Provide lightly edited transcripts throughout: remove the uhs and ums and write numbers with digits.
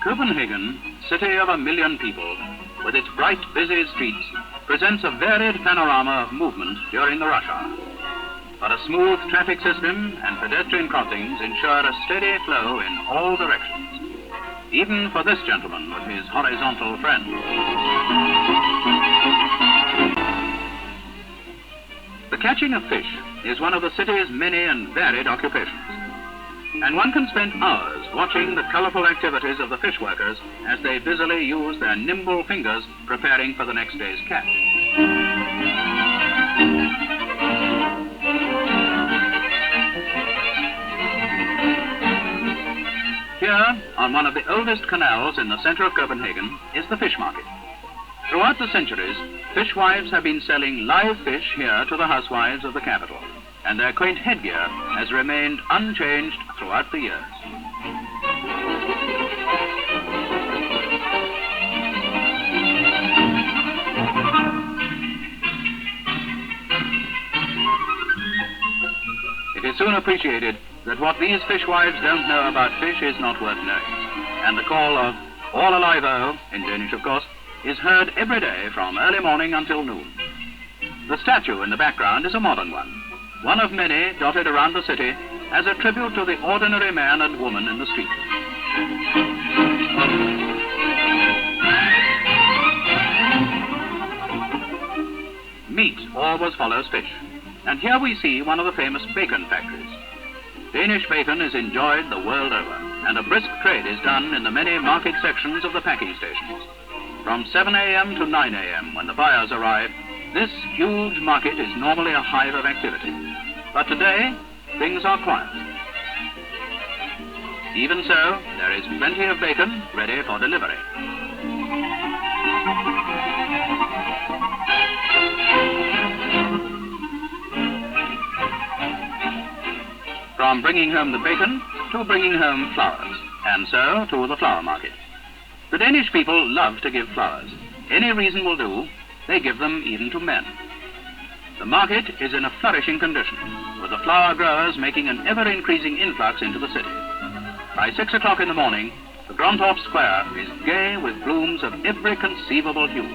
Copenhagen, city of 1 million people, with its bright, busy streets, presents a varied panorama of movement during the rush hour. But a smooth traffic system and pedestrian crossings ensure a steady flow in all directions, even for this gentleman with his horizontal friend. The catching of fish is one of the city's many and varied occupations, and one can spend hours watching the colorful activities of the fish workers as they busily use their nimble fingers preparing for the next day's catch. Here, on one of the oldest canals in the center of Copenhagen, is the fish market. Throughout the centuries, fishwives have been selling live fish here to the housewives of the capital, and their quaint headgear has remained unchanged throughout the years. It is soon appreciated that what these fishwives don't know about fish is not worth knowing, and the call of "all alive-o," in Danish of course, is heard every day from early morning until noon. The statue in the background is a modern one of many dotted around the city as a tribute to the ordinary man and woman in the street. Meat always follows fish, and here we see one of the famous bacon factories. Danish bacon is enjoyed the world over, and a brisk trade is done in the many market sections of the packing stations. From 7 a.m. to 9 a.m. when the buyers arrive, this huge market is normally a hive of activity. But today, things are quiet. Even so, there is plenty of bacon ready for delivery. From bringing home the bacon to bringing home flowers, and so to the flower market. The Danish people love to give flowers. Any reason will do. They give them even to men. The market is in a flourishing condition, with the flower growers making an ever-increasing influx into the city. By 6 o'clock in the morning, the Grandhof Square is gay with blooms of every conceivable hue.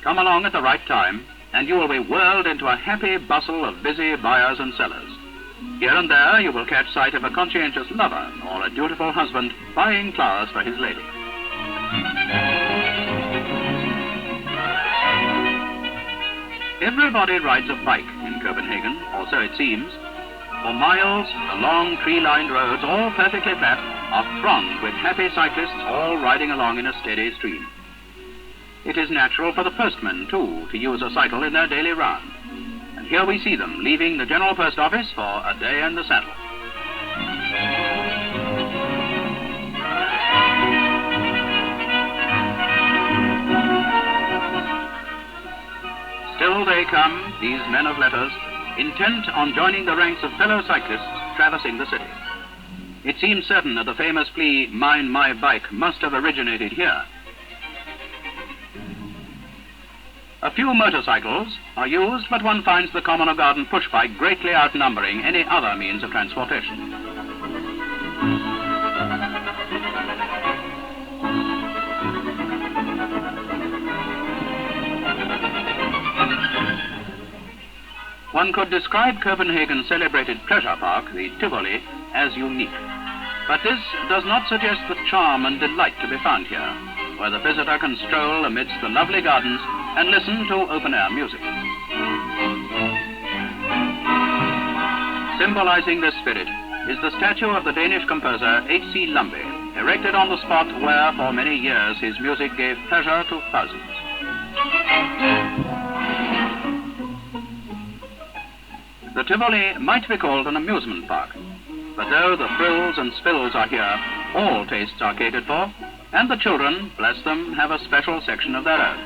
Come along at the right time, and you will be whirled into a happy bustle of busy buyers and sellers. Here and there you will catch sight of a conscientious lover or a dutiful husband buying flowers for his lady. Everybody rides a bike in Copenhagen, or so it seems. For miles, the long tree-lined roads, all perfectly flat, are thronged with happy cyclists all riding along in a steady stream. It is natural for the postmen, too, to use a cycle in their daily round. And here we see them leaving the General Post Office for a day in the saddle. Still they come, these men of letters, intent on joining the ranks of fellow cyclists traversing the city. It seems certain that the famous plea, "Mind my bike," must have originated here. A few motorcycles are used, but one finds the common or garden push bike greatly outnumbering any other means of transportation. One could describe Copenhagen's celebrated pleasure park, the Tivoli, as unique. But this does not suggest the charm and delight to be found here, where the visitor can stroll amidst the lovely gardens and listen to open-air music. Symbolizing this spirit is the statue of the Danish composer H.C. Lumby, erected on the spot where for many years his music gave pleasure to thousands. The Tivoli might be called an amusement park, but though the frills and spills are here, all tastes are catered for, and the children, bless them, have a special section of their own.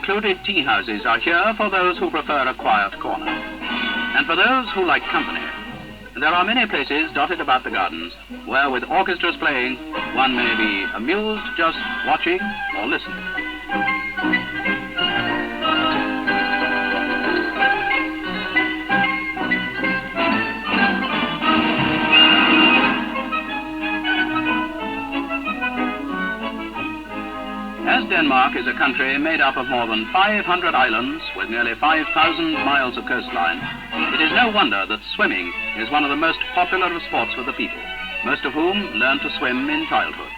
secluded tea houses are here for those who prefer a quiet corner. And for those who like company, there are many places dotted about the gardens where, with orchestras playing, one may be amused just watching or listening. As Denmark is a country made up of more than 500 islands with nearly 5,000 miles of coastline, it is no wonder that swimming is one of the most popular of sports for the people, most of whom learn to swim in childhood.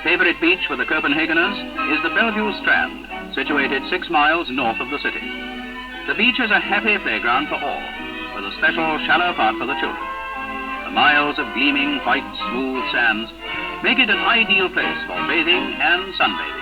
Favorite beach for the Copenhageners is the Bellevue Strand, situated 6 miles north of the city. The beach is a happy playground for all, with a special shallow part for the children. The miles of gleaming white, smooth sands make it an ideal place for bathing and sunbathing.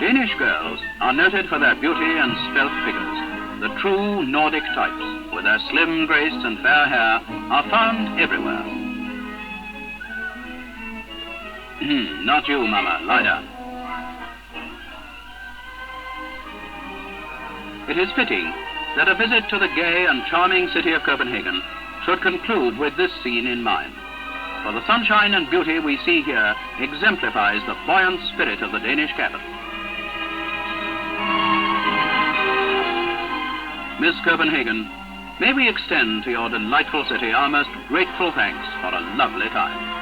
Danish girls are noted for their beauty and svelte figures. The true Nordic types, with their slim grace and fair hair, are found everywhere. Not you, Mama. Lie down. It is fitting that a visit to the gay and charming city of Copenhagen should conclude with this scene in mind. For the sunshine and beauty we see here exemplifies the buoyant spirit of the Danish capital. Miss Copenhagen, may we extend to your delightful city our most grateful thanks for a lovely time.